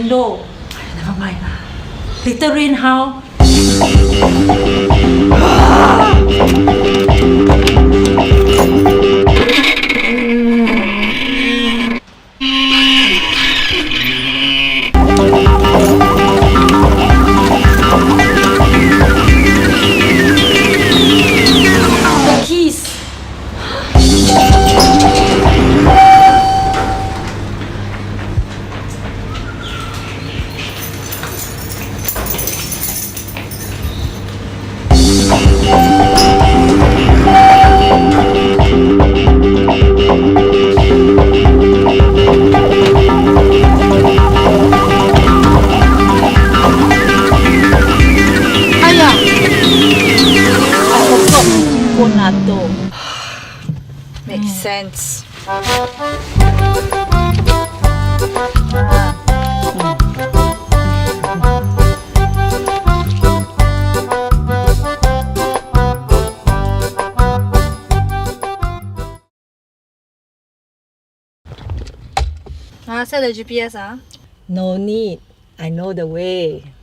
window. Never mind. Little rain how? The keys. Natto. Makes sense. Set the GPS. No need. I know the way.